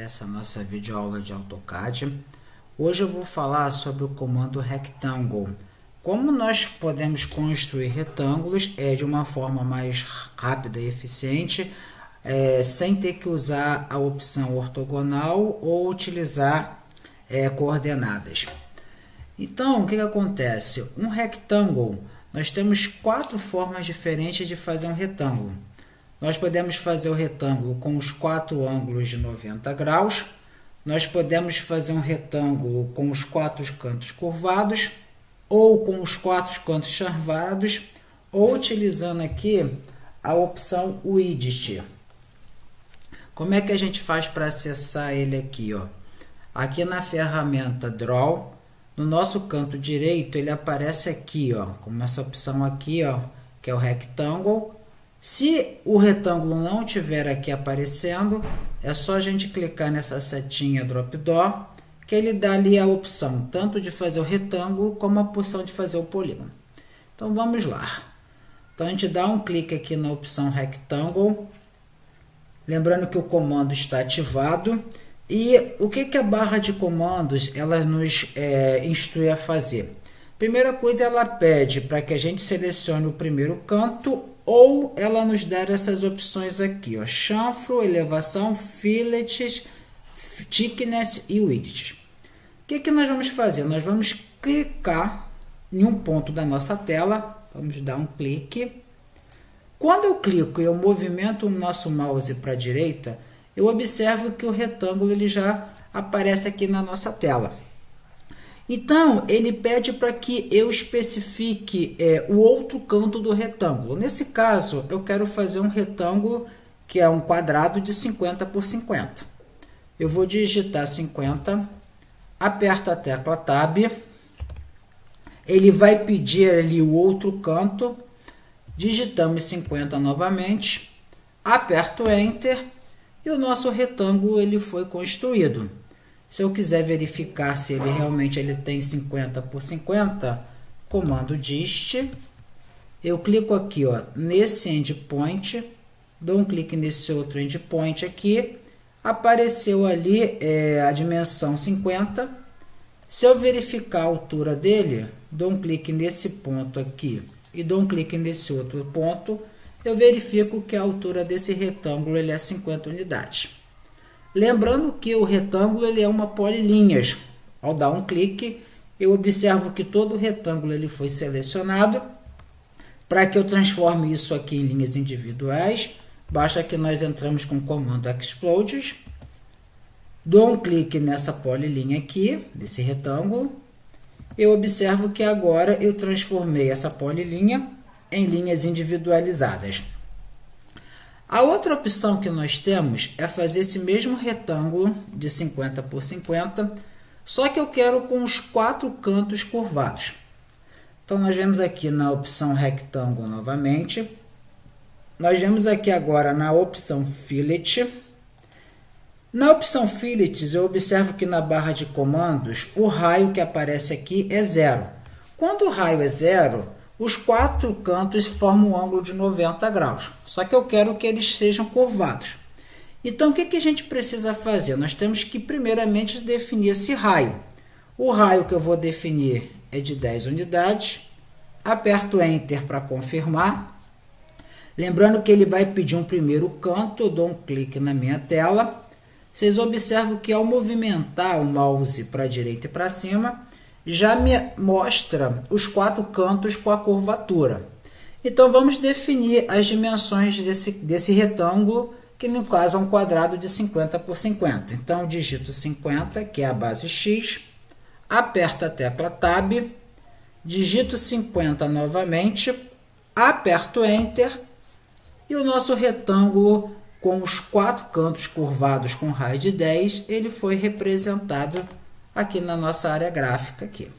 essa nossa videoaula de AutoCAD. Hoje eu vou falar sobre o comando Rectangle. Como nós podemos construir retângulos de uma forma mais rápida e eficiente, sem ter que usar a opção ortogonal ou utilizar coordenadas. Então, o que acontece? Um retângulo, nós temos 4 formas diferentes de fazer um retângulo. Nós podemos fazer o retângulo com os 4 ângulos de 90 graus. Nós podemos fazer um retângulo com os 4 cantos curvados ou com os 4 cantos charvados, ou utilizando aqui a opção Widget. Como é que a gente faz para acessar ele aqui? Aqui na ferramenta Draw, no nosso canto direito, ele aparece aqui, como essa opção aqui, que é o Rectangle. Se o retângulo não estiver aqui aparecendo, é só a gente clicar nessa setinha Drop Down, que ele dá ali a opção tanto de fazer o retângulo como a opção de fazer o polígono. Então vamos lá. Então a gente dá um clique aqui na opção Rectangle, lembrando que o comando está ativado. E o que a barra de comandos ela nos instrui a fazer? Primeira coisa, ela pede para que a gente selecione o primeiro canto, ou ela nos dá essas opções aqui, chanfro, elevação, fillets, thickness e width. O que nós vamos fazer? Nós vamos clicar em um ponto da nossa tela, vamos dar um clique. Quando eu clico e eu movimento o nosso mouse para a direita, eu observo que o retângulo ele já aparece aqui na nossa tela. Então, ele pede para que eu especifique o outro canto do retângulo. Nesse caso, eu quero fazer um retângulo que é um quadrado de 50 por 50. Eu vou digitar 50, aperto a tecla Tab, ele vai pedir ali o outro canto, digitamos 50 novamente, aperto Enter e o nosso retângulo ele foi construído. Se eu quiser verificar se ele realmente tem 50 por 50, comando Dist, eu clico aqui nesse endpoint, dou um clique nesse outro endpoint aqui, apareceu ali a dimensão 50. Se eu verificar a altura dele, dou um clique nesse ponto aqui e dou um clique nesse outro ponto, eu verifico que a altura desse retângulo ele é 50 unidades. Lembrando que o retângulo ele é uma polilinhas. Ao dar um clique, eu observo que todo o retângulo ele foi selecionado. Para que eu transforme isso aqui em linhas individuais, basta que nós entramos com o comando Explode. Dou um clique nessa polilinha aqui, nesse retângulo. Eu observo que agora eu transformei essa polilinha em linhas individualizadas. A outra opção que nós temos é fazer esse mesmo retângulo de 50 por 50, só que eu quero com os 4 cantos curvados. Então, nós vemos aqui na opção Rectangle novamente. Nós vemos aqui agora na opção Fillet. Na opção Fillets, eu observo que na barra de comandos, o raio que aparece aqui é 0. Quando o raio é 0, os 4 cantos formam um ângulo de 90 graus. Só que eu quero que eles sejam curvados. Então, o que a gente precisa fazer? Nós temos que, primeiramente, definir esse raio. O raio que eu vou definir é de 10 unidades. Aperto Enter para confirmar. Lembrando que ele vai pedir um primeiro canto. Eu dou um clique na minha tela. Vocês observam que, ao movimentar o mouse para a direita e para cima, já me mostra os 4 cantos com a curvatura. Então, vamos definir as dimensões desse retângulo, que no caso é um quadrado de 50 por 50. Então, digito 50, que é a base X, aperto a tecla Tab, digito 50 novamente, aperto Enter, e o nosso retângulo com os 4 cantos curvados com raio de 10, ele foi representado aqui na nossa área gráfica aqui.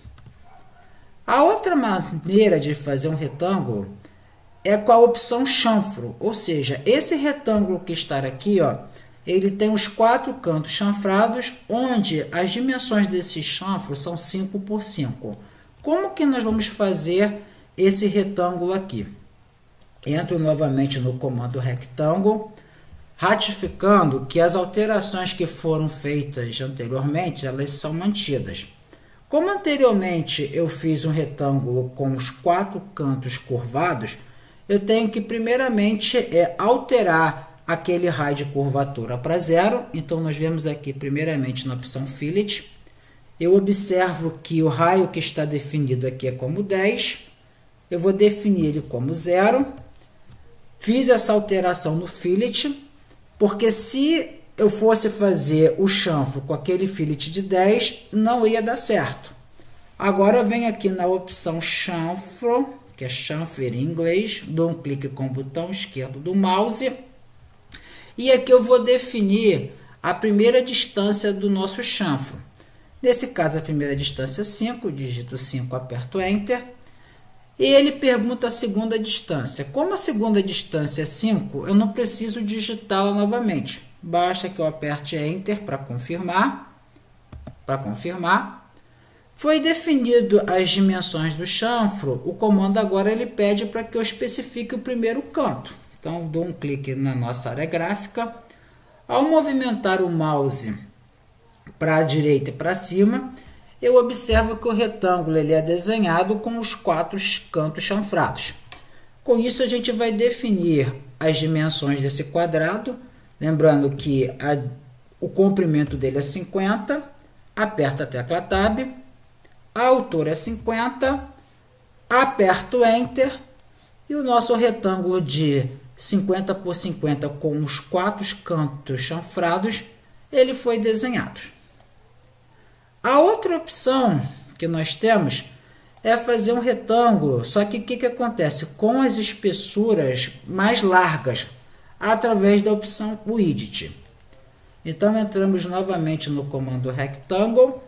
A outra maneira de fazer um retângulo é com a opção chanfro, ou seja, esse retângulo que está aqui, ele tem os 4 cantos chanfrados, onde as dimensões desse chanfro são 5 por 5. Como que nós vamos fazer esse retângulo aqui? Entro novamente no comando Rectangle, ratificando que as alterações que foram feitas anteriormente, elas são mantidas. Como anteriormente eu fiz um retângulo com os 4 cantos curvados, eu tenho que primeiramente alterar aquele raio de curvatura para 0. Então nós vemos aqui primeiramente na opção Fillet. Eu observo que o raio que está definido aqui é como 10. Eu vou definir ele como 0. Fiz essa alteração no Fillet, porque se eu fosse fazer o chanfro com aquele fillet de 10, não ia dar certo. Agora eu venho aqui na opção chanfro, que é chamfer em inglês, dou um clique com o botão esquerdo do mouse, e aqui eu vou definir a primeira distância do nosso chanfro. Nesse caso, a primeira distância é 5, digito 5, aperto Enter, e ele pergunta a segunda distância. Como a segunda distância é 5, eu não preciso digitá-la novamente. Basta que eu aperte Enter para confirmar. Foi definido as dimensões do chanfro, o comando agora ele pede para que eu especifique o primeiro canto. Então, dou um clique na nossa área gráfica. Ao movimentar o mouse para a direita e para cima, eu observo que o retângulo ele é desenhado com os 4 cantos chanfrados. Com isso, a gente vai definir as dimensões desse quadrado, lembrando que o comprimento dele é 50, aperto a tecla Tab, a altura é 50, aperto Enter, e o nosso retângulo de 50 por 50 com os 4 cantos chanfrados, ele foi desenhado. A outra opção que nós temos é fazer um retângulo, só que o que acontece? Com as espessuras mais largas, através da opção Widget. Então, entramos novamente no comando Rectangle,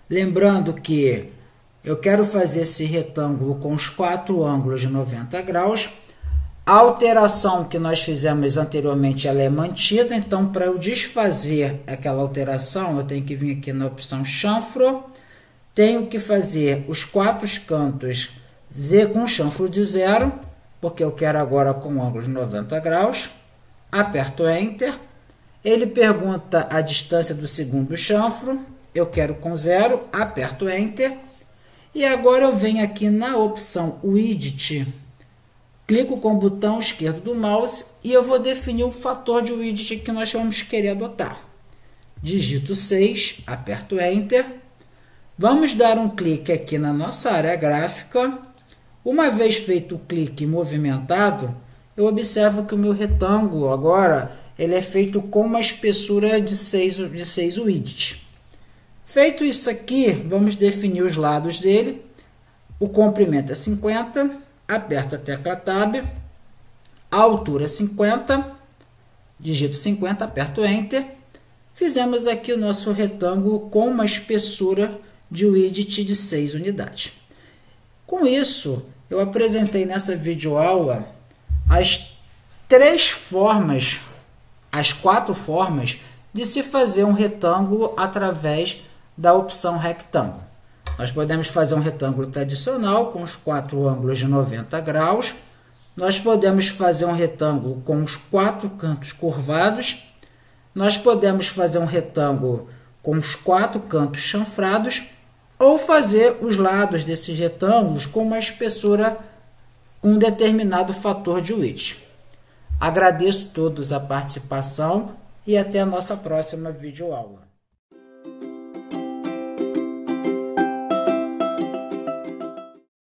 lembrando que eu quero fazer esse retângulo com os 4 ângulos de 90 graus. A alteração que nós fizemos anteriormente ela é mantida, então para eu desfazer aquela alteração, eu tenho que vir aqui na opção chanfro, tenho que fazer os 4 cantos com chanfro de 0, porque eu quero agora com ângulo de 90 graus, aperto Enter, ele pergunta a distância do segundo chanfro, eu quero com 0, aperto Enter, e agora eu venho aqui na opção Widget, clico com o botão esquerdo do mouse e eu vou definir o fator de widget que nós vamos querer adotar. Digito 6, aperto Enter. Vamos dar um clique aqui na nossa área gráfica. Uma vez feito o clique movimentado, eu observo que o meu retângulo agora ele é feito com uma espessura de 6 widgets. Feito isso aqui, vamos definir os lados dele. O comprimento é 50. Aperto a tecla Tab, a altura é 50, digito 50, aperto Enter. Fizemos aqui o nosso retângulo com uma espessura de widget de 6 unidades. Com isso, eu apresentei nessa videoaula as 4 formas de se fazer um retângulo através da opção Rectangle. Nós podemos fazer um retângulo tradicional com os 4 ângulos de 90 graus. Nós podemos fazer um retângulo com os 4 cantos curvados. Nós podemos fazer um retângulo com os 4 cantos chanfrados. Ou fazer os lados desses retângulos com uma espessura com um determinado fator de width. Agradeço a todos a participação e até a nossa próxima videoaula.